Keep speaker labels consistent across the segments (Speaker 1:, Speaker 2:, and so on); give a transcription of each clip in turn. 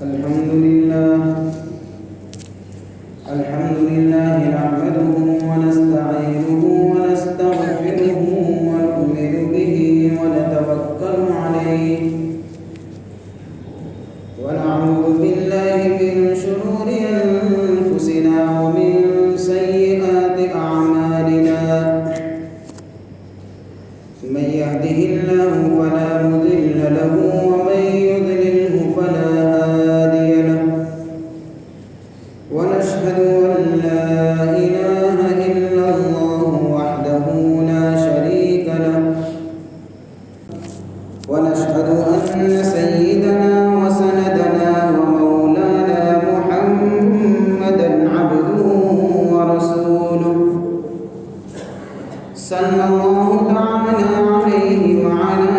Speaker 1: الحمد لله نحمده ونستعينه ونستغفره ونؤمن به ونتوكل عليه ونعوذ بالله من شرور أنفسنا ومن سيئات أعمالنا من يهده الله فلا مضل له ومن يضلله فلا هادي له ونشهد أن لا إله إلا الله وحده لا شريك له ونشهد أن سيدنا وسندنا ومولانا محمدا عبده ورسوله صلى الله تعالى عليه وعلى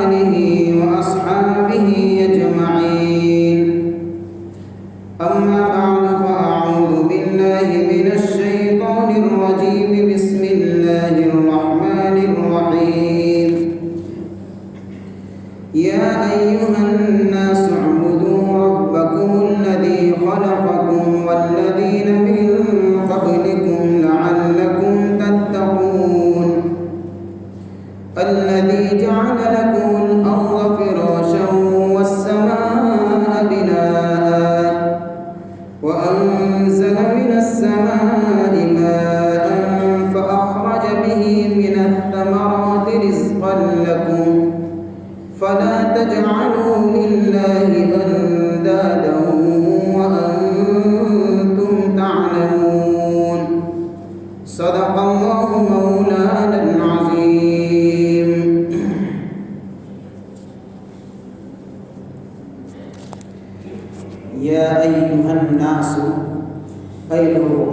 Speaker 1: آله وأصحابه أجمعين أما بعد فأعوذ بالله من الشيطان الرجيم بسم الله الرحمن الرحيم يا أيها الناس اعبدوا ربكم الذي خلقكم والذين من قبلكم لعلكم تتقون الذي جعل لكم الأرض فراشا والسماء بناء وأنزل من السماء ماء فأخرج به من الثمرات رزقا لكم فلا تجعلوا لله أندادا وأنتم تعلمون صدق الله مولانا العظيم. يا أيها الناس اے لوگو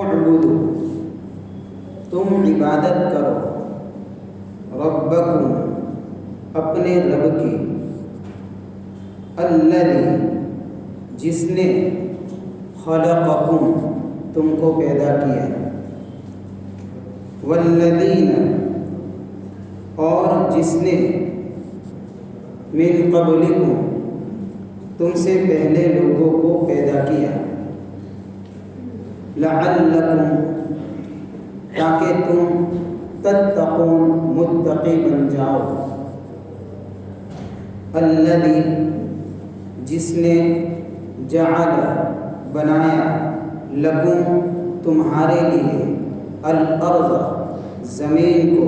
Speaker 1: اعبدوا تم عبادت کرو ربکم اپنے رب کی الذی جس نے خلقکم تم کو پیدا کیا والذین اور جس نے من قبلکم تم سے پہلے لوگوں کو پیدا کیا لعلکم تاکہ تم تتقون متقی بن جاؤ الذی جس نے جعل بنایا لکم تمہارے لیے الارض زمین کو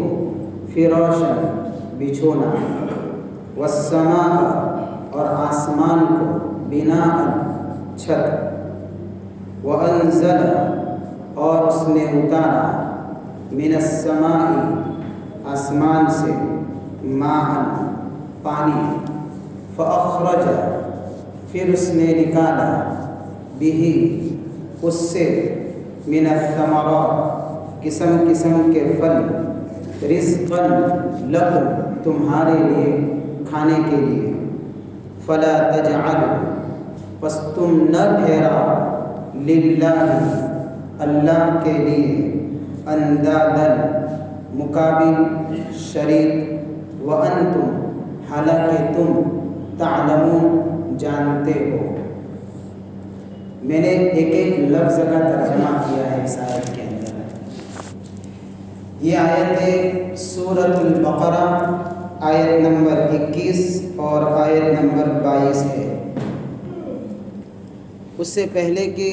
Speaker 1: فراشا بچھونا والسماء اور آسمان کو بناء چھت وانزل اور اس نے اتارا من السماء آسمان سے ماء پانی فاخرج پھر اس نے نکالا به اس سے من الثمرات قسم قسم کے پھل رزقا لکم تمہارے لیے کھانے کے لیے فلا تجعلوا پس تم نہ ٹھہرا للہ اللہ کے لیے اندادا مقابل شریک وانتم حالانکہ تم تعلمون جانتے ہو. میں نے ایک ایک لفظ کا ترجمہ کیا ہے اس آیت کے اندر. یہ آیت ہے سورۃ البقرہ آیت نمبر 21 اور آیت نمبر 22 ہے. اس سے پہلے کہ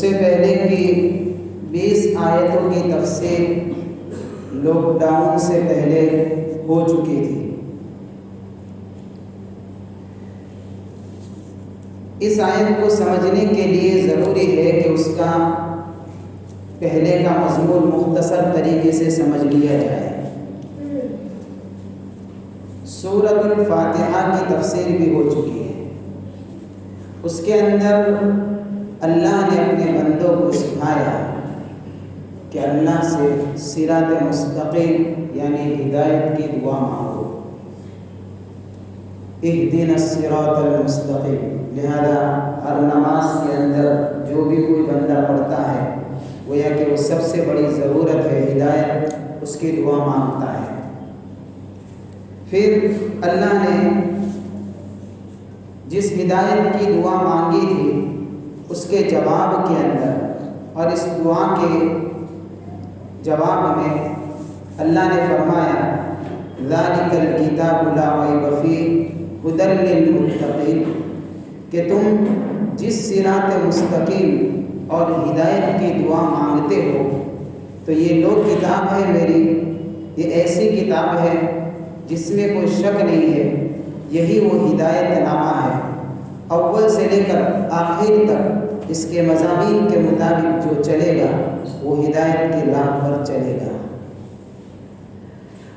Speaker 1: کہ 20 آیتوں کی تفسیر لاک ڈاؤن سے پہلے ہو چکی تھی. اس آیت کو سمجھنے کے لیے ضروری ہے کہ اس کا پہلے کا مضمون مختصر طریقے سے سمجھ لیا جائے. سورۃ الفاتحہ کی تفسیر بھی ہو چکی ہے. اس کے اندر اللہ نے اپنے بندوں کو سکھایا کہ اللہ سے صراط مستقیم یعنی ہدایت کی دعا مانگو. اہدنا الصراط المستقیم۔ لہذا ہر نماز کے اندر جو بھی کوئی بندہ پڑھتا ہے گویا کہ وہ سب سے بڑی ضرورت ہے ہدایت، اس کی دعا مانگتا ہے۔ پھر اللہ نے جس ہدایت کی دعا مانگی تھی اس کے جواب کے اندر اور اس دعا کے جواب میں اللہ نے فرمایا ذالک الکتاب لا ریب فیہ ھدی للمتقین، کہ تم جس صراط مستقیم اور ہدایت کی دعا مانگتے ہو تو یہ لوگ کتاب ہے میری، یہ ایسی کتاب ہے جس میں کوئی شک نہیں ہے، یہی وہ ہدایت نامہ ہے، اول سے لے کر آخر تک اس کے مضامین کے مطابق جو چلے گا وہ ہدایت کی راہ پر چلے گا۔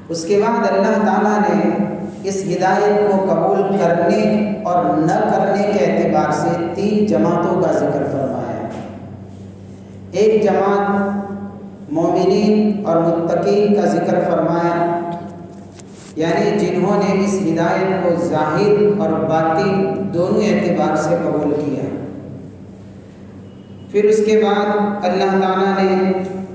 Speaker 1: اس کے بعد اللہ تعالیٰ نے اس ہدایت کو قبول کرنے اور نہ کرنے کے اعتبار سے 3 جماعتوں کا ذکر فرمایا۔ ایک جماعت مومنین اور متقین کا ذکر فرمایا، یعنی جنہوں نے اس ہدایت کو ظاہر اور باطن دونوں اعتبار سے قبول کیا۔ پھر اس کے بعد اللہ تعالیٰ نے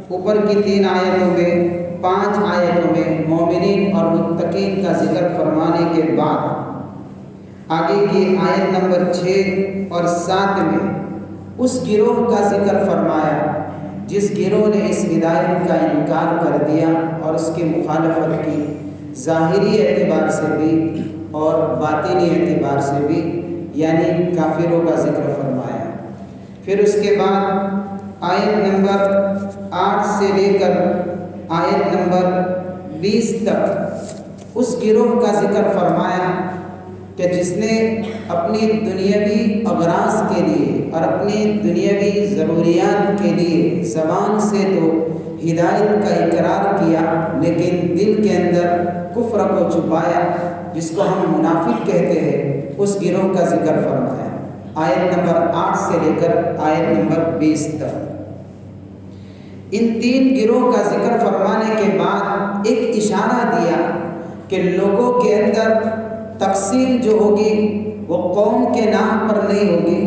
Speaker 1: اوپر کی 3 آیتوں میں 5 آیتوں میں مومنین اور متقین کا ذکر فرمانے کے بعد آگے کی آیت نمبر 6 اور 7 میں اس گروہ کا ذکر فرمایا جس گروہ نے اس ہدایت کا انکار کر دیا اور اس کی مخالفت کی، ظاہری اعتبار سے بھی اور باطنی اعتبار سے بھی، یعنی کافروں کا ذکر فرمایا۔ پھر اس کے بعد آیت نمبر 8 سے لے کر آیت نمبر 20 تک اس گروہ کا ذکر فرمایا کہ جس نے اپنی دنیاوی اغراض کے لیے اور اپنی دنیاوی ضروریات کے لیے زبان سے تو ہدایت کا اقرار کیا لیکن دل کے اندر کفر کو چھپایا، جس کو ہم منافق کہتے ہیں، اس گروہ کا ذکر فرمایا آیت نمبر 8 سے لے کر آیت نمبر 20 تک۔ ان 3 گروہ کا ذکر فرمانے کے بعد ایک اشارہ دیا کہ لوگوں کے اندر تقسیم جو ہوگی وہ قوم کے نام پر نہیں ہوگی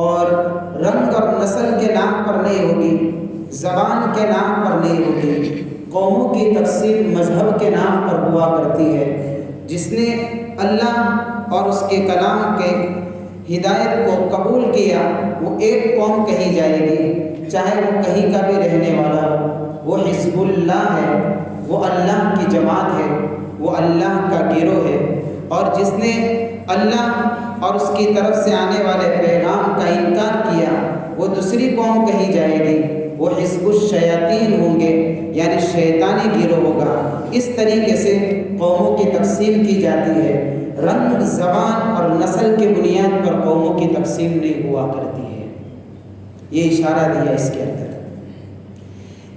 Speaker 1: اور رنگ اور نسل کے نام پر نہیں ہوگی، زبان کے نام پر نہیں ہوگی۔ قوموں کی تقسیم مذہب کے نام پر ہوا کرتی ہے۔ جس نے اللہ اور اس کے کلام کے ہدایت کو قبول کیا وہ ایک قوم کہی جائے گی، چاہے وہ کہیں کا بھی رہنے والا ہو، وہ حزب اللہ ہے، وہ اللہ کی جماعت ہے، وہ اللہ کا گروہ ہے۔ اور جس نے اللہ اور اس کی طرف سے آنے والے پیغام کا انکار کیا وہ دوسری قوم کہی جائے گی، وہ حزب الشیاطین ہوں گے، یعنی شیطانی گروہ ہوگا۔ اس طریقے سے قوموں کی تقسیم کی جاتی ہے، رنگ، زبان اور نسل کی بنیاد پر قوموں کی تقسیم نہیں ہوا کرتی ہے۔ یہ اشارہ دیا اس کے اندر۔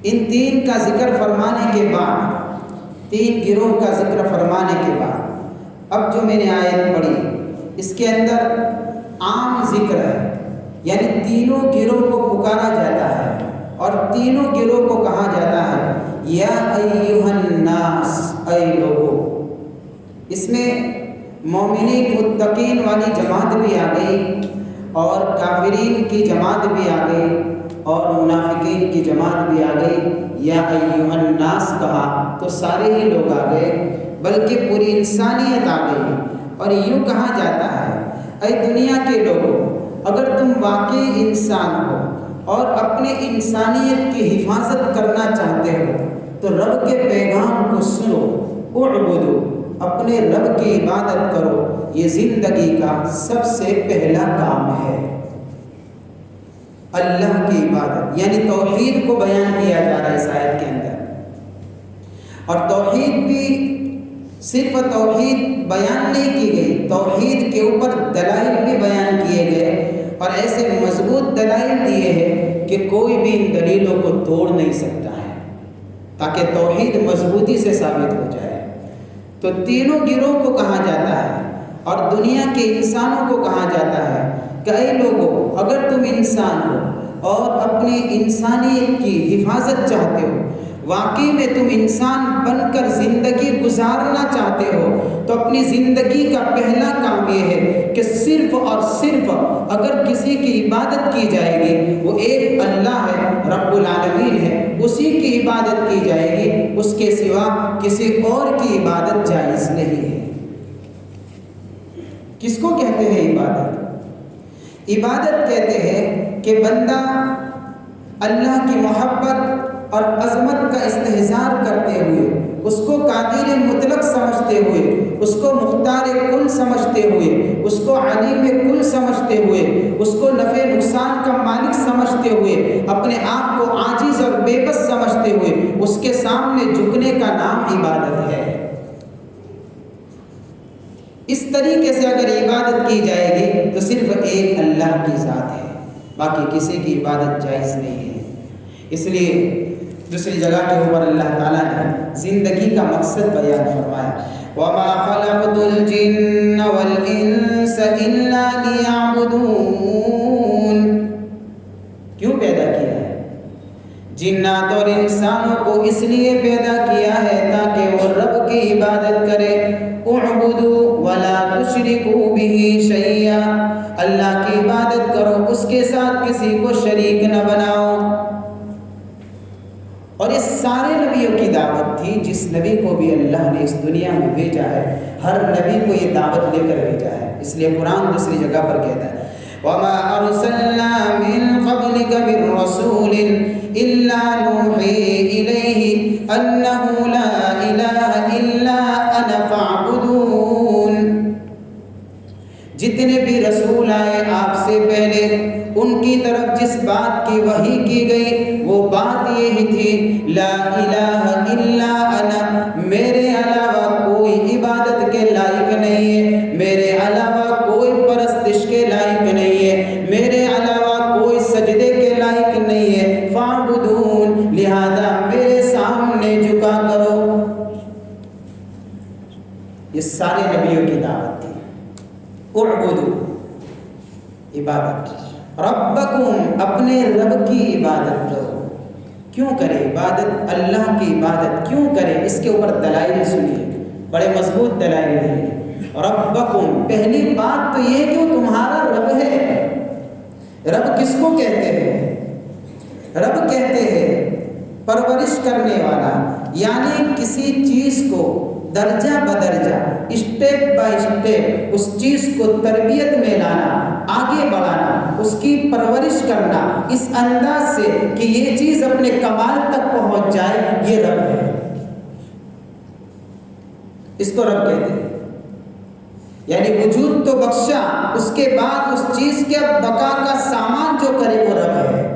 Speaker 1: ان 3 کا ذکر فرمانے کے بعد، 3 گروہ کا ذکر فرمانے کے بعد اب جو میں نے آیت پڑھی اس کے اندر عام ذکر ہے، یعنی تینوں گروہ کو پکارا جاتا ہے اور تینوں گروہ کو کہا جاتا ہے یا ایھا الناس، اے لوگو۔ اس میں مومنین متقین والی جماعت بھی آ گئی اور کافرین کی جماعت بھی آ گئی اور منافقین کی جماعت بھی آ گئی۔ یا ایھا الناس کہا تو سارے ہی لوگ آ گئے، بلکہ پوری انسانیت آ گئی۔ اور یوں کہا جاتا ہے اے دنیا کے لوگوں، اگر تم واقعی انسان ہو اور اپنے انسانیت کی حفاظت کرنا چاہتے ہو تو رب کے پیغام کو سنو، اعبدو، اپنے رب کی عبادت کرو، یہ زندگی کا سب سے پہلا کام ہے۔ اللہ کی عبادت یعنی توحید کو بیان کیا جا رہا ہے اس آیت کے اندر، اور توحید بھی صرف توحید بیان نہیں کی گئی، توحید کے اوپر دلائل بھی بیان کیے گئے اور ایسے مضبوط دلائل دیے ہیں کہ کوئی بھی ان دلیلوں کو توڑ نہیں سکتا ہے، تاکہ توحید مضبوطی سے ثابت ہو جائے۔ تو تینوں گروہ کو کہا جاتا ہے اور دنیا کے انسانوں کو کہا جاتا ہے کہ اے لوگوں، اگر تم انسان ہو اور اپنی انسانیت کی حفاظت چاہتے ہو، واقعی میں تم انسان بن کر زندگی گزارنا چاہتے ہو، تو تو اپنی زندگی کا پہلا کام یہ ہے کہ صرف اور صرف اگر کسی کی عبادت کی جائے گی وہ ایک اللہ ہے، رب العالمین ہے، اسی کی عبادت کی جائے گی، اس کے سوا کسی اور کی عبادت جائز نہیں ہے۔ کس کو کہتے ہیں عبادت؟ عبادت کہتے ہیں کہ بندہ اللہ کی محبت اور عظمت کا استحضار کرتے ہوئے، اس کو قادر مطلق سمجھتے ہوئے، اس کو مختار کل سمجھتے ہوئے، اس کو علیم کل سمجھتے ہوئے، اس کو نفع نقصان کا مالک سمجھتے ہوئے، اپنے آپ کو عاجز اور بے بس سمجھتے ہوئے اس کے سامنے جھکنے کا نام عبادت ہے۔ اس طریقے سے اگر عبادت کی جائے گی تو صرف ایک اللہ کی ذات ہے، باقی کسی کی عبادت جائز نہیں ہے۔ اس لیے دوسری جگہ کے اوپر اللہ تعالیٰ نے زندگی کا مقصد بیان فرمایا، وَمَا خَلَقْتُ الْجِنَّ وَالْإِنسَ إِلَّا لِيَعْبُدُونَ۔ کیوں پیدا کیا ہے؟ جنات اور انسانوں کو اس لیے پیدا کیا ہے تاکہ وہ رب کی عبادت کرے۔ اعبدوا ولا تشرکوا به شیئا، اللہ کی عبادت کرو، اس کے ساتھ کسی کو شریک نہ بناؤ۔ اور اس سارے نبیوں کی دعوت تھی، جس نبی کو بھی اللہ نے اس دنیا میں بھیجا ہے، ہر نبی کو یہ دعوت لے کر بھیجا ہے۔ اس لیے قرآن دوسری جگہ پر کہتا ہے وَمَا أَرْسَلْنَا مِن قَبْلِكَ مِن رَّسُولٍ إِلَّا نُوحِي إِلَيْهِ أَنَّهُ لَا إِلَٰهَ إِلَّا أَنَا فَاعْبُدُونِ۔ جتنے بھی رسول آئے آپ سے پہلے، ان کی طرف جس بات کی وحی کی گئی وہ بات یہی تھی، لا الہ الا انا، میرے علاوہ کوئی عبادت کے لائق نہیں ہے، میرے علاوہ کوئی پرستش کے لائق نہیں ہے، میرے علاوہ کوئی سجدے کے لائق نہیں ہے، فاعبدون، لہذا میرے سامنے جھکا کرو۔ یہ سارے نبیوں کی دعوت تھی، اعبدو، عبادت، ربکم، اپنے رب کی عبادت کرو۔ کیوں کرے عبادت؟ اللہ کی عبادت کیوں کرے؟ اس کے اوپر دلائل سنیے، بڑے مضبوط دلائل ہیں۔ ربکم، پہلی بات تو یہ کہ وہ تمہارا رب ہے۔ رب کس کو کہتے ہیں؟ رب کہتے ہیں پرورش کرنے والا، یعنی کسی چیز کو درجہ بدرجہ، اسٹیپ بائی اسٹیپ اس چیز کو تربیت میں لانا، آگے بڑھانا، اس کی پرورش کرنا اس انداز سے کہ یہ چیز اپنے کمال تک پہنچ جائے، یہ رب ہے، اس کو رب کہتے ہیں۔ یعنی وجود تو بخشا، اس کے بعد اس چیز کے بقا کا سامان جو کرے وہ رب ہے۔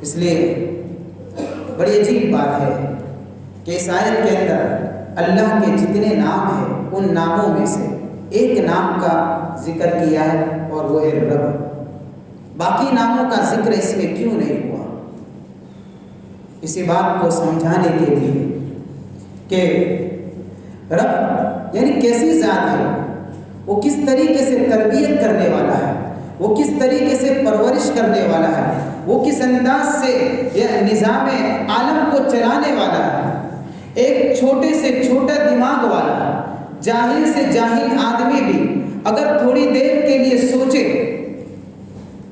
Speaker 1: اس لیے بڑی عجیب بات ہے کہ اس آیت کے اندر اللہ کے جتنے نام ہیں ان ناموں میں سے ایک نام کا ذکر کیا ہے اور وہ ہے رب۔ باقی ناموں کا ذکر اس میں کیوں نہیں ہوا؟ اسی بات کو سمجھانے کے لیے کہ رب یعنی کیسی ذات ہے، وہ کس طریقے سے تربیت کرنے والا ہے، وہ کس طریقے سے پرورش کرنے والا ہے، وہ کس انداز سے نظام عالم کو چلانے والا ہے۔ ایک چھوٹے سے چھوٹا دماغ والا، جاہل سے جاہل آدمی بھی اگر تھوڑی دیر کے لیے سوچے،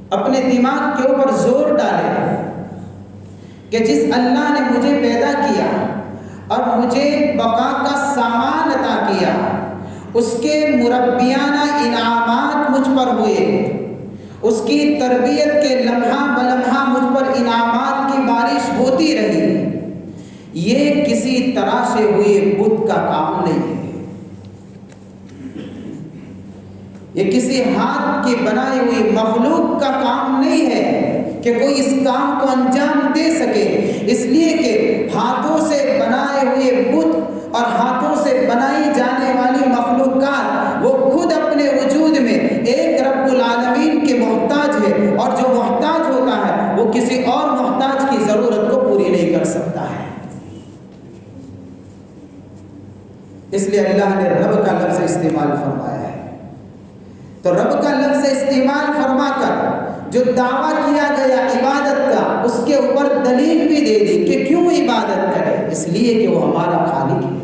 Speaker 1: اپنے دماغ کے اوپر زور ڈالے کہ جس اللہ نے مجھے پیدا کیا اور مجھے بقا کا سامان عطا کیا، اس کے مربیانہ انعامات مجھ پر ہوئے، اس کی تربیت کے لمحہ بلمحہ مجھ پر انعامات کی بارش ہوتی رہی، یہ کسی تراشے ہوئے بت کا کام نہیں ہے، یہ کسی ہاتھ کی بنائی ہوئی مخلوق کا کام نہیں ہے کہ کوئی اس کام کو انجام دے سکے، اس لیے کہ ہاتھوں سے بنائے ہوئے بت اور ہاتھوں سے بنائی جانے والی مخلوقات وہ خود اپنے وجود میں ایک رب العالمین کے محتاج ہے، اور جو محتاج ہوتا ہے وہ کسی اور محتاج کی ضرورت کو پوری نہیں کر سکتا ہے۔ اس لیے اللہ نے رب کا لفظ استعمال فرمایا ہے۔ تو رب کا لفظ استعمال فرما کر جو دعویٰ کیا گیا عبادت کا، اس کے اوپر دلیل بھی دے دی کہ کیوں عبادت کرے، اس لیے کہ وہ ہمارا خالق ہے،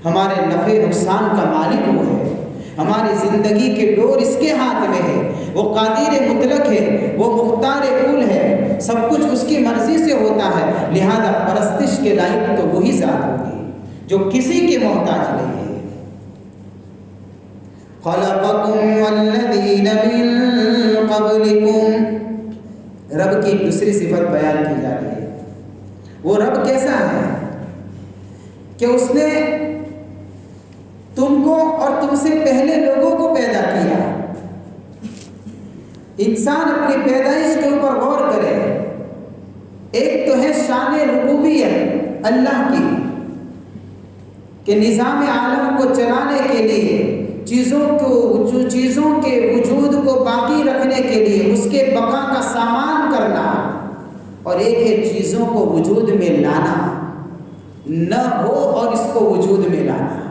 Speaker 1: ہمارے نفع نقصان کا مالک وہ ہے، ہماری زندگی کے ڈور اس کے ہاتھ میں ہے، وہ قادر مطلق ہے، وہ مختار کل ہے، سب کچھ اس کی مرضی سے ہوتا ہے، لہذا پرستش کے لائق تو وہی ذات ہوگی جو کسی کے محتاج نہیں ہے۔ خلقکم والذین من قبلکم، رب کی دوسری صفت بیان کی جا رہی ہے۔ وہ رب کیسا ہے کہ اس نے تم کو اور تم سے پہلے لوگوں کو پیدا کیا۔ انسان اپنی پیدائش کے اوپر غور کرے، ایک تو ہے شان ربوبیت اللہ کی کہ نظام عالم کو چلانے کے لیے، چیزوں کے وجود کو باقی رکھنے کے لیے اس کے بقا کا سامان کرنا، اور ایک ہے چیزوں کو وجود میں لانا، نہ ہو اور اس کو وجود میں لانا،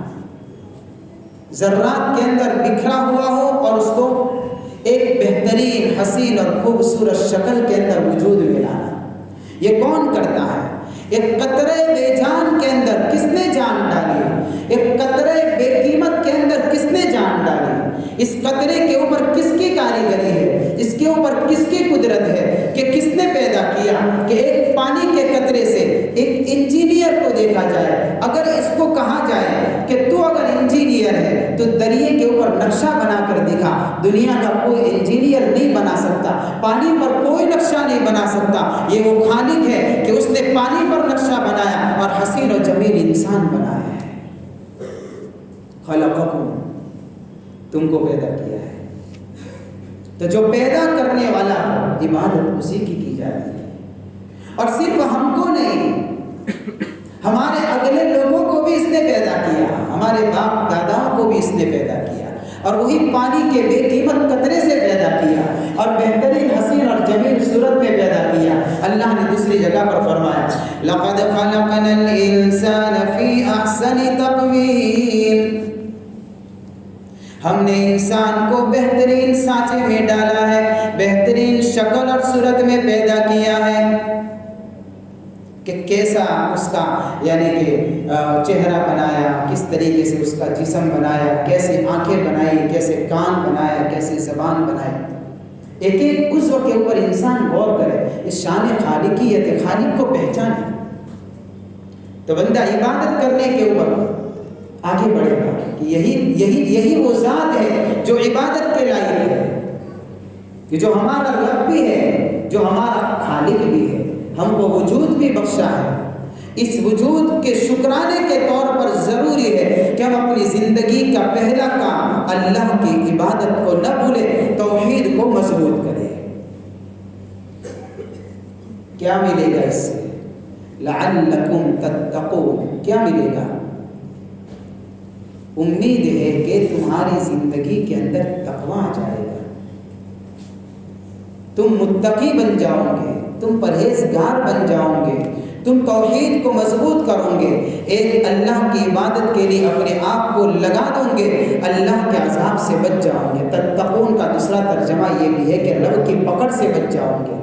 Speaker 1: ذرات کے اندر بکھرا ہوا ہو اور اس کو ایک بہترین حسین اور خوبصورت شکل کے اندر وجود میں لانا۔ یہ کون کرتا ہے؟ ایک قطرے بے جان کے اندر کس نے جان ڈالی؟ ایک قطرے بے قیمت کے اندر کس نے جان ڈالی؟ اس قطرے کے اوپر کس کی کاریگری ہے؟ اس کے اوپر کس کی قدرت ہے کہ کس نے پیدا کیا کہ ایک پانی کے قطرے سے ایک انجینئر کو دیکھا جائے، اگر اس کو کہا جائے کہ تو اگر انجینئر ہے تو دریا کے اوپر نقشہ بنا کر دکھا، دنیا کا کوئی انجینئر نہیں بنا سکتا، پانی پر کوئی نقشہ نہیں بنا سکتا، یہ وہ خالق ہے کہ اس نے پانی پر نقشہ بنایا اور حسین و جمیل انسان بنایا ہے۔ خلقکم، تم کو پیدا کیا ہے، تو جو پیدا کرنے والا عبادت اسی کی جاتی ہے، اور صرف ہم کو نہیں، ہمارے اگلے لوگوں کو بھی اس نے پیدا کیا، ہمارے باپ داداؤں کو بھی اس نے پیدا کیا، اور وہی پانی کے بے قیمت قطرے سے پیدا کیا اور بہترین حسین اور جمیل صورت میں پیدا کیا۔ اللہ نے دوسری جگہ پر فرمایا لَقَدْ خَلَقْنَا الْإِنسَانَ فِي أَحْسَنِ تَقْوِيمٍ، ہم نے انسان کو بہترین سانچے میں ڈالا ہے، بہترین شکل اور صورت میں پیدا کیا ہے کہ کیسا اس کا یعنی کہ چہرہ بنایا، کس طریقے سے اس کا جسم بنایا، کیسے آنکھیں بنائی، کیسے کان بنایا، کیسے زبان بنائی، ایک ایک عضو کے اوپر انسان غور کرے، اس شان خالقیت خالق کو پہچانے، تو بندہ عبادت کرنے کے اوپر آگے بڑھے گا کہ یہی وہ ذات ہے جو عبادت کے لائق ہے، کہ جو ہمارا رب بھی ہے، جو ہمارا خالق بھی ہے، ہم کو وجود بھی بخشا ہے۔ اس وجود کے شکرانے کے طور پر ضروری ہے کہ ہم اپنی زندگی کا پہلا کام اللہ کی عبادت کو نہ بھولیں، توحید کو مضبوط کریں۔ کیا ملے گا اس سے؟ لعلکم تتقون، کیا ملے گا؟ امید ہے کہ تمہاری زندگی کے اندر تقویٰ آ جائے گا، تم متقی بن جاؤ گے، تم پرہیزگار بن جاؤ گے، تم توحید کو مضبوط کرو گے، ایک اللہ کی عبادت کے لیے اپنے آپ کو لگا دو گے، اللہ کے عذاب سے بچ جاؤ گے۔ تتقون کا دوسرا ترجمہ یہ بھی ہے کہ رب کی پکڑ سے بچ جاؤ گے،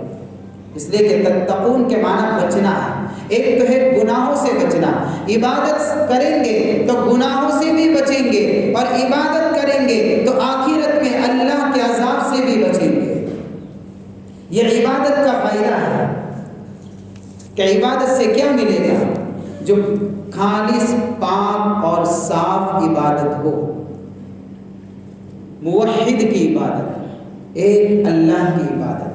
Speaker 1: اس لیے کہ تتقون کے معنی بچنا ہے، ایک تو ہے گناہوں سے بچنا، عبادت کریں گے تو گناہوں سے بھی بچیں گے، اور عبادت کریں گے تو آخرت میں اللہ کے عذاب سے بھی بچیں گے۔ یہ عبادت کا فائدہ ہے کہ عبادت سے کیا ملے گا؟ جو خالص پاک اور صاف عبادت ہو، موحد کی عبادت، ایک اللہ کی عبادت،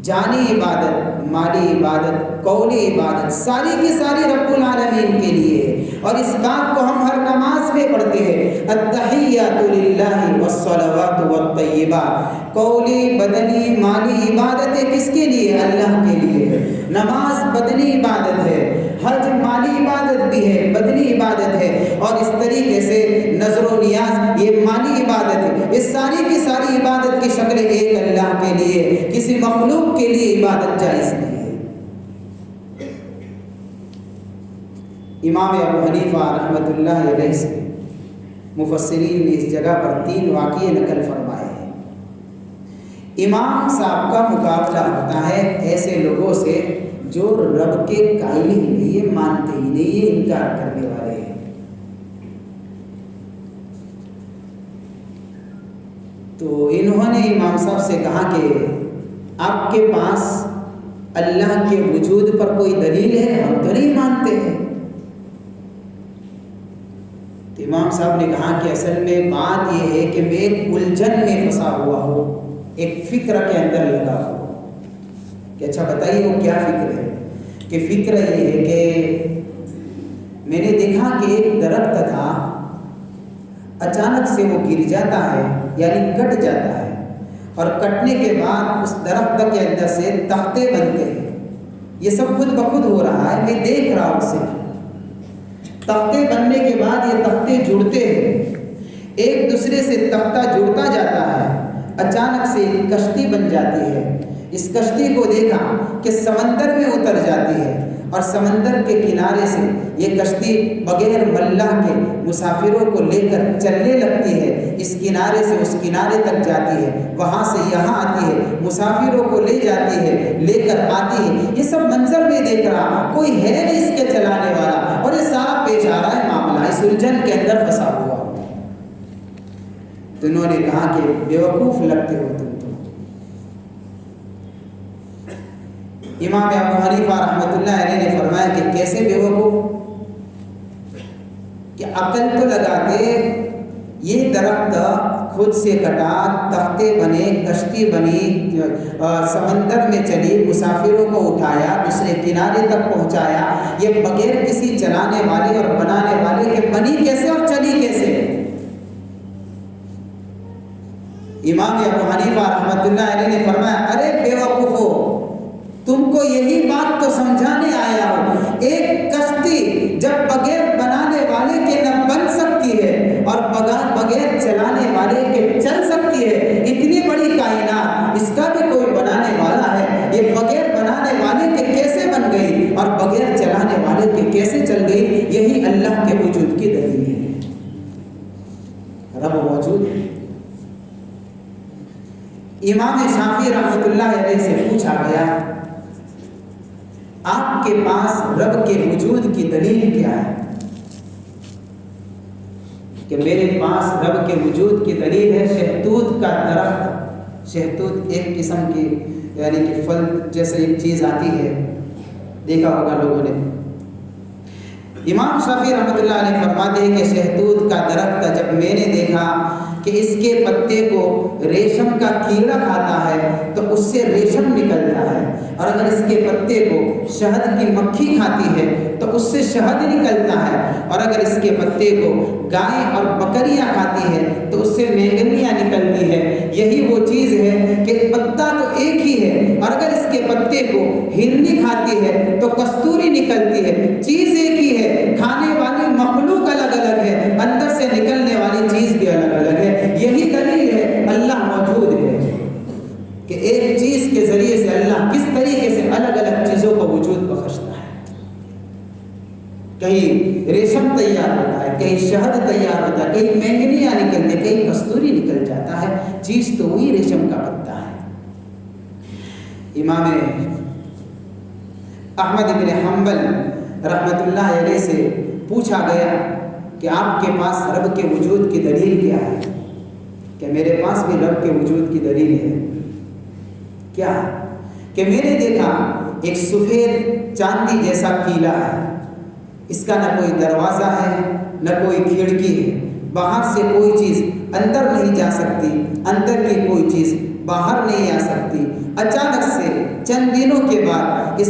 Speaker 1: جانی عبادت، مالی عبادت، قولی عبادت، ساری کی ساری رب العالمین کے لیے، اور اس بات کو ہم ہر نماز میں پڑھتے ہیں، التحیات للہ والصلوات والطیبات، قولی بدنی مالی عبادتیں کس کے لیے؟ اللہ کے لیے۔ نماز بدنی عبادت ہے، حج مالی عبادت بھی ہے، بدنی عبادت ہے، اور اس طریقے سے نظر و نیاز یہ مالی عبادت ہے۔ اس ساری کی ساری عبادت کی شکل ایک اللہ کے لیے، کسی مخلوق کے لیے عبادت جائز نہیں ہے۔ امام ابو حنیفہ رحمۃ اللہ علیہ سے مفسرین نے اس جگہ پر 3 واقعے نقل فرمائے ہیں۔ امام صاحب کا مقابلہ ہوتا ہے ایسے لوگوں سے جو رب کے قائل ہی نہیں، یہ مانتے ہی نہیں، یہ انکار کرنے والے ہیں۔ تو انہوں نے امام صاحب سے کہا کہ آپ کے پاس اللہ کے وجود پر کوئی دلیل ہے؟ ہم تو نہیں مانتے ہیں۔ تو امام صاحب نے کہا کہ اصل میں بات یہ ہے کہ میں ایک الجھن میں پھنسا ہوا ہوں، ایک فکر کے اندر لگا ہوں کہ اچھا بتائیے وہ کیا فکر ہے؟ کہ فکر یہ ہے کہ میں نے دیکھا کہ ایک درخت تھا، اچانک سے وہ گر جاتا ہے، یعنی کٹ جاتا ہے، اور کٹنے کے بعد اس درخت کے اندر سے تختے بنتے ہیں۔ یہ سب خود بخود ہو رہا ہے، میں دیکھ رہا ہوں صرف۔ تختے بننے کے بعد یہ تختے جڑتے ہیں، ایک دوسرے سے تختہ جڑتا جاتا ہے، اچانک سے کشتی بن جاتی ہے۔ اس کشتی کو دیکھا کہ سمندر میں اتر جاتی ہے، اور سمندر کے کنارے سے یہ کشتی بغیر ملاح کے مسافروں کو لے کر چلنے لگتی ہے، اس کنارے سے اس کنارے تک جاتی ہے، وہاں سے یہاں آتی ہے، مسافروں کو لے جاتی ہے، لے کر آتی ہے۔ یہ سب منظر میں دیکھ رہا، کوئی ہے نہیں اس کے چلانے والا، اور یہ سارا پیش آ رہا ہے معاملہ، اس الجھن کے اندر پھنسا ہوا۔ تو انہوں نے کہا کہ بیوقوف لگتے ہو تم تو۔ امام ابو حنیفہ رحمۃ اللہ علیہ نے فرمایا کہ کیسے بیوقوف؟ کہ عقل تو لگاتے، یہ درخت خود سے کٹا، تختے بنے، کشتی بنی، سمندر میں چلی، مسافروں کو اٹھایا، دوسرے کنارے تک پہنچایا، یہ بغیر کسی چلانے والے اور بنانے والے کے بنی کیسے اور چلی کیسے؟ امام ابو حنیفہ رحمۃ اللہ علیہ نے فرمایا ارے بیوقوفو، تم کو یہی بات تو سمجھانے آیا ہوں، ایک کشتی جب بغیر بنانے والے کے نہ بن سکتی ہے اور بغیر چلانے والے کے چل سکتی ہے، اتنی بڑی کائنات، اس کا بھی کوئی بنانے والا ہے، یہ بغیر بنانے والے کے کیسے بن گئی اور بغیر چلانے والے کے کیسے چل گئی؟ یہی اللہ کے وجود کی دلیل ہے۔ رب موجود ہے۔ امام شافعی رحمۃ اللہ علیہ سے پوچھا گیا آپ کے پاس رب کے وجود کی دلیل کیا ہے؟ کہ میرے پاس رب کے وجود کی دلیل ہے شہتوت کا درخت۔ شہتوت ایک قسم کی یعنی کہ پھل جیسے ایک چیز آتی ہے، دیکھا ہوگا لوگوں نے۔ امام شافعی رحمۃ اللہ علیہ فرماتے ہیں کہ شہتوت کا درخت جب میں نے دیکھا کہ اس کے پتے کو ریشم کا کیڑا کھاتا ہے تو اس سے ریشم نکلتا ہے، اور اگر اس کے پتے کو شہد کی مکھی کھاتی ہے تو اس سے شہد نکلتا ہے، اور اگر اس کے پتے کو گائے اور بکریاں کھاتی ہے تو اس سے مینگنیاں نکلتی ہے۔ یہی وہ چیز ہے کہ پتا تو ایک ہی ہے، اور اگر اس کے پتے کو ہرنی کھاتی ہے تو کستوری نکلتی ہے، چیز ایک ہی ہے، کھانے والی مخلوق الگ الگ ہے، اندر سے نکلنے والی چیز بھی الگ الگ ہے۔ یہی دلیل ہے اللہ موجود ہے، کہ ایک چیز کے ذریعے سے اللہ کس طریقے سے الگ الگ چیزوں کو وجود بخشتا ہے۔ کہیں ریشم تیار ہوتا ہے، کہیں شہد تیار ہوتا ہے، کہیں مینگنیاں نکلتے، کہیں کستوری نکل جاتا ہے، چیز تو وہی ریشم کا پتا ہے۔ امام احمد بن حنبل رحمۃ اللہ علیہ سے پوچھا گیا کہ آپ کے پاس رب کے وجود کی دلیل کیا ہے؟ کہ میرے پاس بھی رب کے وجود کی دلیل ہے۔ کیا؟ کہ میں نے دیکھا ایک سفید چاندی جیسا قلعہ ہے، اس کا نہ کوئی دروازہ ہے نہ کوئی کھڑکی ہے، باہر سے کوئی چیز اندر نہیں جا سکتی، اندر کی کوئی چیز باہر نہیں آ سکتی۔ اچانک سے چند دنوں کے بعد اس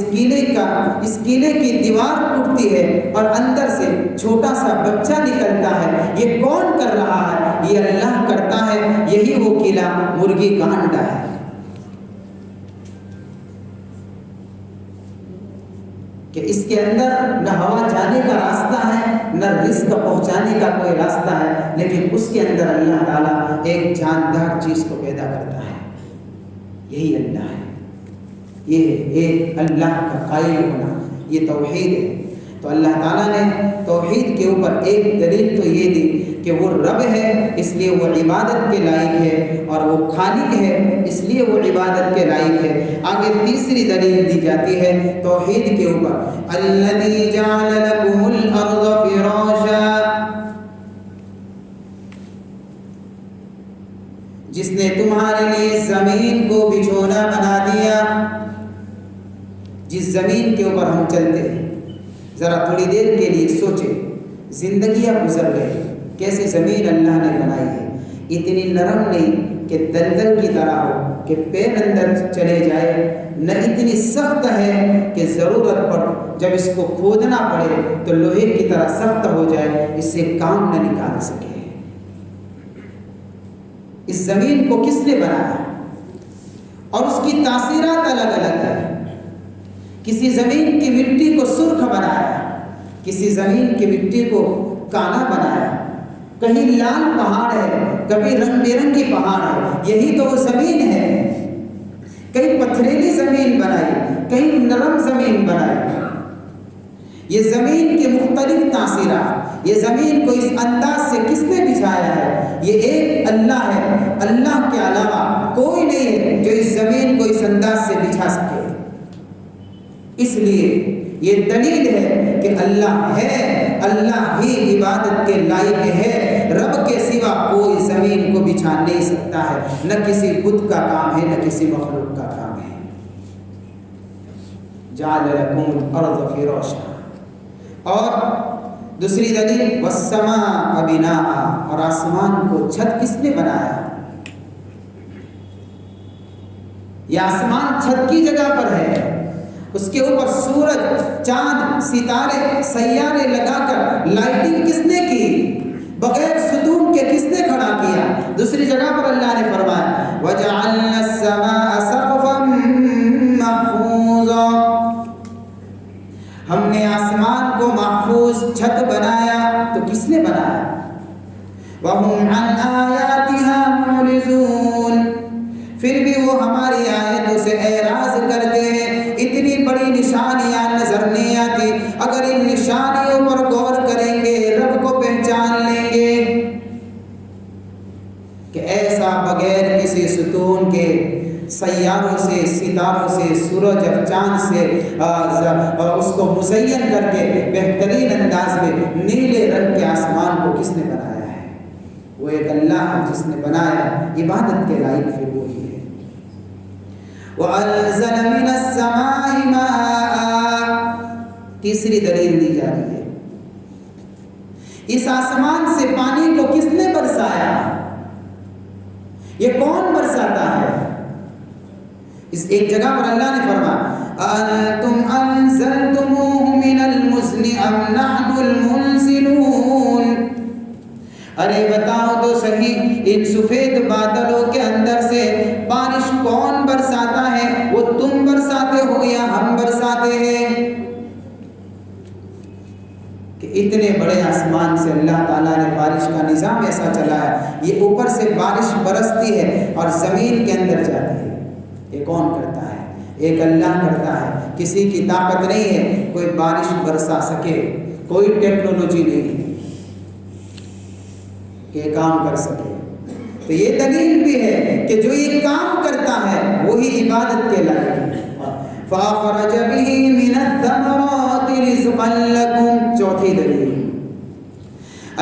Speaker 1: قلعے کی دیوار ٹوٹتی ہے اور اندر سے چھوٹا سا بچہ نکلتا ہے۔ یہ کون کر رہا ہے؟ یہ اللہ کرتا ہے۔ یہی وہ قلعہ مرغی کا انڈا ہے۔ کہ اس کے اندر نہ ہوا جانے کا راستہ ہے نہ رزق پہنچانے کا کوئی راستہ ہے، لیکن اس کے اندر اللہ تعالیٰ ایک جاندار چیز کو پیدا کرتا ہے۔ یہی اللہ ہے، یہ ایک اللہ کا قائل ہونا، یہ توحید ہے۔ تو اللہ تعالیٰ نے توحید کے اوپر ایک دلیل تو یہ دی کہ وہ رب ہے اس لیے وہ عبادت کے لائق ہے، اور وہ خالق ہے اس لیے وہ عبادت کے لائق ہے۔ آگے تیسری دلیل دی جاتی ہے توحید کے اوپر، الذی جعل لکم الارض فراشا، جس نے تمہارے لیے زمین کو بچھونا بنا دیا. جس زمین کے اوپر ہم چلتے ہیں، ذرا تھوڑی دیر کے لیے سوچیں، زندگیاں گزر گئی، کیسی زمین اللہ نے بنائی ہے. اتنی نرم نہیں کہ دلدل کی طرح ہو کہ پیر اندر چلے جائے، نہ اتنی سخت ہے کہ ضرورت پر جب اس کو کھودنا پڑے تو لوہے کی طرح سخت ہو جائے، اس سے کام نہ نکال سکے. اس زمین کو کس نے بنایا اور اس کی تاثیرات الگ الگ ہیں. کسی زمین کی مٹی کو سرخ بنایا، کسی زمین کی مٹی کو کالا بنایا، کہیں لال پہاڑ ہے، کبھی رنگ برنگی پہاڑ ہے. یہی تو وہ زمین ہے. کہیں پتھریلی زمین بنائی، کہیں نرم زمین بنائی. یہ زمین کے مختلف تاثیرات، یہ زمین کو اس انداز سے کس نے بچھایا ہے؟ یہ ایک اللہ ہے. اللہ کے علاوہ کوئی نہیں ہے جو اس زمین کو اس انداز سے بچھا سکے. اس لیے یہ دلیل ہے کہ اللہ ہے، اللہ ہی عبادت کے لائق ہے. رب کے سوا کوئی زمین کو بچھا نہیں سکتا ہے. نہ کسی بت کا کام ہے، نہ کسی مخلوق کا کام ہے. جعل لکم الارض فراشا. اور دوسری دلیل والسماء بناء، اور آسمان کو چھت کس نے بنایا؟ یہ آسمان چھت کی جگہ پر ہے. اس کے اوپر سورج، چاند، ستارے، سیارے لگا کر لائٹنگ کس نے کی؟ بغیر ستون کے کس نے کھڑا کیا؟ دوسری جگہ پر اللہ نے فرمایا وَجَعَلْنَا السَّمَاءَ سَقْفًا مَحْفُوظًا. ہم نے آسمان کو محفوظ چھت بنایا. تو کس نے بنایا؟ وَهُمْ عَنْ آيَاتِهَا مُعْرِضُونَ. پھر بھی وہ ہماری آیتوں سے اعراض کرتے ہیں. اتنی بڑی نشانیاں نظر نہیں آتی. اگر ان نشانیوں پر غور کریں گے، رب کو پہچان لیں گے کہ ایسا بغیر کسی ستون کے سیاروں سے، ستاروں سے، سورج اور چاند سے اس کو مزین کر کے بہترین انداز میں نیلے رنگ کے آسمان کو کس نے بنایا ہے؟ وہ ایک اللہ جس نے بنایا. عبادت کے لائق پھر وہی ہے. وَأَنزَلَ مِنَ السَّمَاءِ مَاءً. تیسری دلیل دی جا رہی ہے، اس آسمان سے پانی کو کس نے برسایا؟ یہ کون برساتا ہے؟ اس ایک جگہ پر اللہ نے فرمایا أَأَنْتُمْ أَنزَلْتُمُوهُ مِنَ الْمُزْنِ أَمْ نَحْنُ الْمُنزِلُونَ. ارے بتاؤ تو صحیح، ان سفید بادلوں کے اندر سے بارش کون برساتا ہے؟ وہ تم برساتے ہو یا ہم برساتے ہیں؟ کہ اتنے بڑے آسمان سے اللہ تعالیٰ نے بارش کا نظام ایسا چلایا. یہ اوپر سے بارش برستی ہے اور زمین کے اندر جاتی ہے. یہ کون کرتا ہے؟ ایک اللہ کرتا ہے. کسی کی طاقت نہیں ہے کوئی بارش برسا سکے، کوئی ٹیکنالوجی نہیں کہ کام کر سکے. تو یہ دلیل بھی ہے کہ جو یہ کام کرتا ہے وہی عبادت کے لائق ہے. فَأَخْرَجَ بِهِ مِنَ الثَّمَرَاتِ رِزْقًا لَكُمْ. چوتھی دلیل،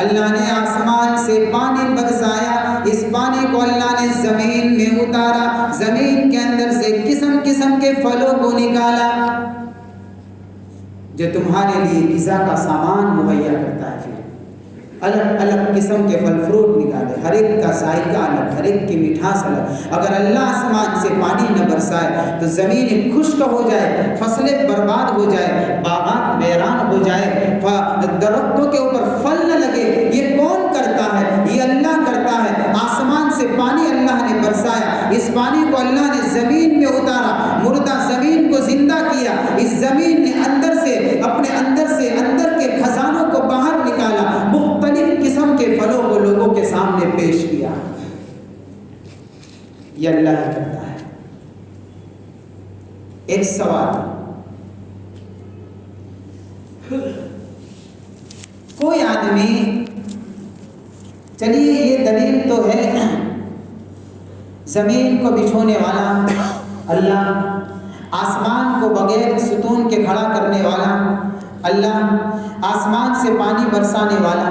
Speaker 1: اللہ نے آسمان سے پانی برسایا. اس پانی کو اللہ نے زمین میں اتارا، زمین کے اندر سے قسم قسم کے پھلوں کو نکالا جو تمہارے لیے غذا کا سامان مہیا کرتا ہے. پھر الگ الگ قسم کے پھل فروٹ نکالے، ہر ایک کا ذائقہ الگ، ہر ایک کی مٹھاس الگ. اگر اللہ آسمان سے پانی نہ برسائے تو زمین خشک ہو جائے، فصلیں برباد ہو جائے، باغات ویران ہو جائے، درختوں کے اوپر پھل نہ لگے. یہ کون کرتا ہے؟ یہ اللہ کرتا ہے. آسمان سے پانی اللہ نے برسایا، اس پانی کو اللہ نے زمین میں اتارا، مردہ زمین کو زندہ کیا. اس زمین نے اندر سے اپنے اندر کے خزانوں کو باہر نکالا، مختلف قسم کے پھلوں کو لوگوں کے سامنے پیش کیا. یہ اللہ ہی کرتا ہے. ایک سوال، کوئی آدمی، چلیے یہ دلیل تو ہے زمین کو بچھونے والا اللہ، آسمان کو بغیر ستون کے کھڑا کرنے والا اللہ، آسمان سے پانی برسانے والا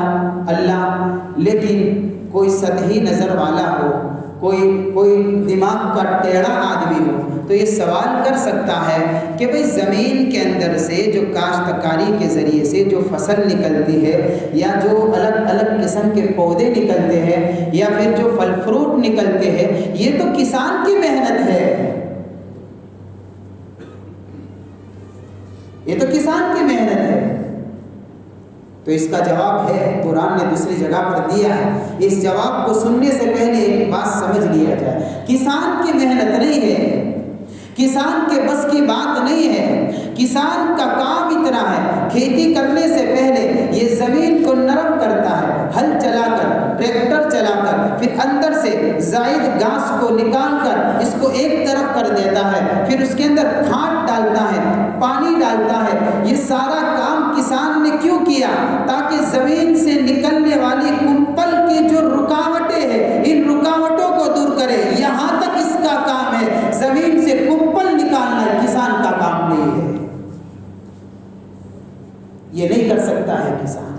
Speaker 1: اللہ. لیکن کوئی سطحی نظر والا ہو کوئی دماغ کا ٹیڑھا آدمی ہو تو یہ سوال کر سکتا ہے کہ بھئی زمین کے اندر سے جو کاشتکاری کے ذریعے سے جو فصل نکلتی ہے یا جو الگ الگ قسم کے پودے نکلتے ہیں یا پھر جو پھل فروٹ نکلتے ہیں یہ تو کسان کی محنت ہے، یہ تو کسان کی محنت ہے۔ تو اس کا جواب ہے، قرآن نے دوسری جگہ پر دیا ہے۔ اس جواب کو سننے سے پہلے ایک بات سمجھ لیا جائے، کسان کی محنت نہیں ہے، کسان کے بس کی بات نہیں ہے۔ کسان کا کام اتنا ہے، کھیتی کرنے سے پہلے یہ زمین کو نرم کرتا ہے، ہل چلا کر، ٹریکٹر چلا کر، پھر اندر سے زائد گھاس کو نکال کر اس کو ایک طرف کر دیتا ہے، پھر اس کے اندر کھاد ڈالتا ہے، پانی ڈالتا ہے۔ یہ سارا کام کسان نے کیوں کیا؟ تاکہ زمین سے نکلنے والی کمپل کی جو رکاوٹیں ہیں ان رکاوٹوں کو دور کرے، یہاں تک اس کا کام ہے۔ زمین سے کمپل نکالنا کسان کا کام نہیں ہے، یہ نہیں کر سکتا ہے کسان۔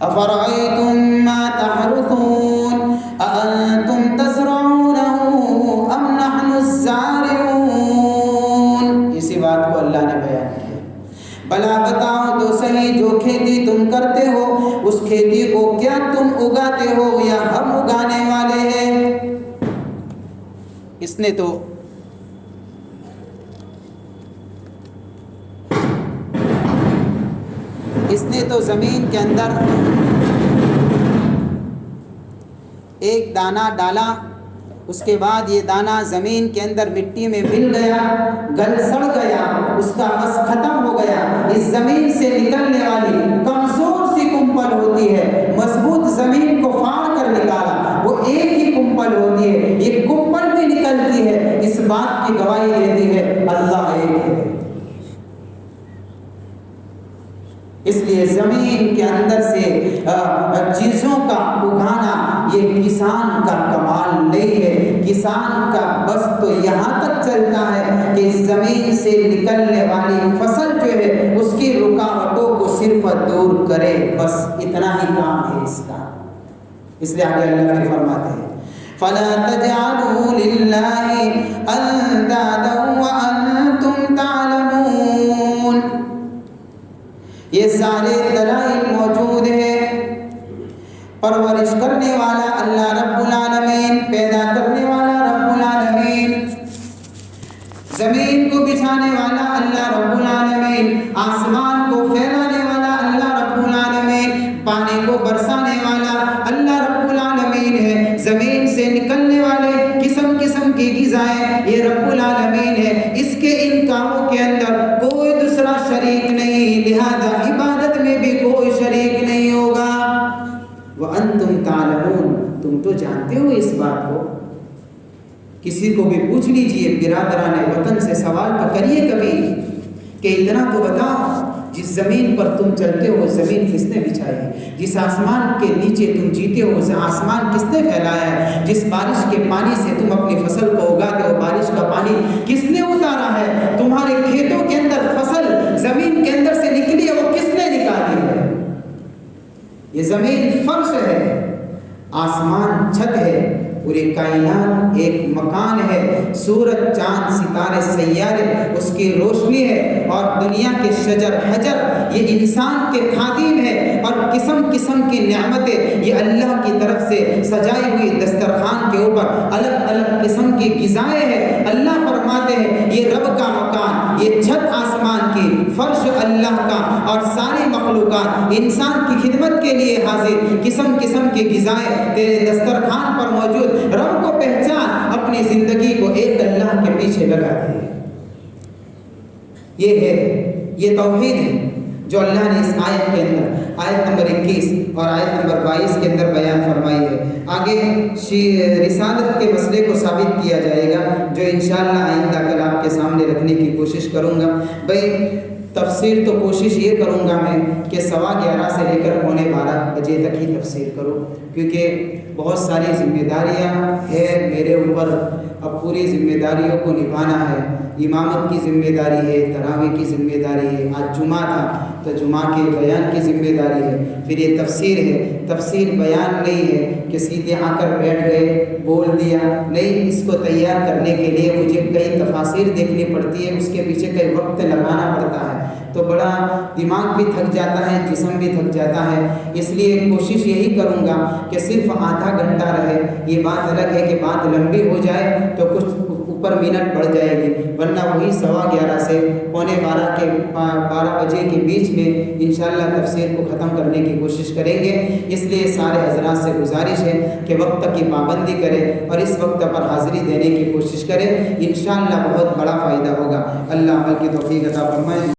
Speaker 1: افرأيتم ما تحرثون أأنتم تزرعونه أم نحن الزارعون، اسی بات کو اللہ نے بیان کیا۔ بلا بتاؤ تو صحیح، جو کھیتی تم کرتے ہو اس کھیتی کو کیا تم اگاتے ہو یا ہم اگانے والے ہیں؟ اس نے تو زمین کے اندر ایک دانہ ڈالا، اس کے بعد یہ دانہ زمین کے اندر مٹی میں مل گیا، گل سڑ گیا، اس کا بس ختم ہو گیا۔ اس زمین سے نکلنے والی کمزور سی کمپل ہوتی ہے، مضبوط زمین کو پھاڑ کر نکالا وہ ایک ہی کمپل ہوتی ہے، یہ کمپل بھی نکلتی ہے، اس بات کی گواہی دیتی ہے اللہ ایک ہے۔ اس لیے زمین کے اندر سے چیزوں کا اگانا یہ کسان کا کمال نہیں ہے۔ کسان کا بس تو یہاں تک چلتا ہے کہ زمین سے نکلنے والی فصل جو ہے اس کی رکاوٹوں کو صرف دور کرے، بس اتنا ہی کام ہے اس کا۔ اس لیے آگے اللہ پھر فرماتے ہیں فَلَا تَجْعَلُوا لِلَّهِ أَنْدَادًا وَأَنْتُمْ تَعْلَمُونَ۔ یہ سارے دلائل موجود ہیں، پرورش کرنے والا اللہ رب العالمین، پیدا کرنے والا رب العالمین، زمین کو بچھانے والا اللہ رب العالمین، آسمان کو پھیلانے والا اللہ رب العالمین، پانی کو برسانے والا اللہ رب العالمین ہے، زمین سے نکلنے والے قسم قسم کی غذائیں یہ رب العالمین ہے۔ اس کے ان کاموں کے اندر کوئی دوسرا شریک نہیں، لہذا عبادت میں بھی کوئی شریک نہیں ہوگا۔ وَأَنْتُمْ تَعْلَمُونَ، تم تو جانتے ہو اس بات کو۔ کسی کو بھی پوچھ لیجئے، برادران وطن سے سوال تو کریے کبھی کہ اتنا تو بتاؤ، جس زمین پر تم چلتے ہو زمین کس نے بچھائی ہے؟ جس آسمان کے نیچے تم جیتے ہو آسمان کس نے پھیلایا ہے؟ جس بارش کے پانی سے تم اپنی فصل کو اگاتے ہو بارش کا پانی کس نے اتارا ہے؟ تمہارے کھیتوں کے اندر فصل زمین کے اندر سے نکلی ہے وہ کس نے نکالی ہے؟ یہ زمین فرش ہے، آسمان چھت ہے، پوری کائنات ایک مکان ہے، سورج چاند ستارے سیارے اس کی روشنی ہے، اور دنیا کے شجر حجر یہ انسان کے خادم ہے، اور قسم قسم کی نعمتیں یہ اللہ کی طرف سے سجائی ہوئی دسترخوان کے اوپر الگ الگ قسم کی غذائیں ہیں۔ اللہ فرماتے ہیں یہ رب کا مکان، یہ چھت آسمان کی، فرش اللہ کا، اور ساری مخلوقات انسان کی خدمت کے لیے حاضر، قسم قسم کی غذائیں تیرے دسترخوان پر موجود۔ رب کو پہچان، اپنی زندگی کو ایک اللہ کے پیچھے لگا دے۔ یہ ہے، یہ توحید ہے جو اللہ نے اس آیت کے اندر، آیت نمبر 21 اور آیت نمبر 22 کے اندر بیان فرمائی ہے۔ آگے رسالت کے مسئلے کو ثابت کیا جائے گا جو انشاءاللہ آئندہ کل آپ کے سامنے رکھنے کی کوشش کروں گا۔ بھائی تفسیر تو کوشش یہ کروں گا میں کہ 11:15 سے لے کر 12:15 بجے تک ہی تفسیر کروں، کیونکہ بہت ساری ذمہ داریاں ہیں میرے اوپر، اب پوری ذمہ داریوں کو نبھانا ہے۔ امامت کی ذمہ داری ہے، تراویح کی ذمہ داری ہے، آج جمعہ تھا تو جمعہ کے بیان کی ذمہ داری ہے، پھر یہ تفسیر ہے، تفسیر بیان نہیں ہے کہ سیدھے آ کر بیٹھ گئے بول دیا، نہیں، اس کو تیار کرنے کے لیے مجھے کئی تفاسیر دیکھنی پڑتی ہے، اس کے پیچھے کئی وقت لگانا پڑتا ہے، تو بڑا دماغ بھی تھک جاتا ہے، جسم بھی تھک جاتا ہے۔ اس لیے کوشش یہی کروں گا کہ صرف آدھا گھنٹہ رہے۔ یہ بات الگ ہے کہ بات لمبی ہو جائے تو کچھ اوپر منٹ بڑھ جائے گی، ورنہ وہی 11:15 سے 12 بجے کے بیچ میں انشاءاللہ تفسیر کو ختم کرنے کی کوشش کریں گے۔ اس لیے سارے حضرات سے گزارش ہے کہ وقت کی پابندی کریں اور اس وقت پر حاضری دینے کی کوشش کریں، انشاءاللہ بہت بڑا فائدہ ہوگا۔ اللہ عمل کی توفیق عطا فرمائے۔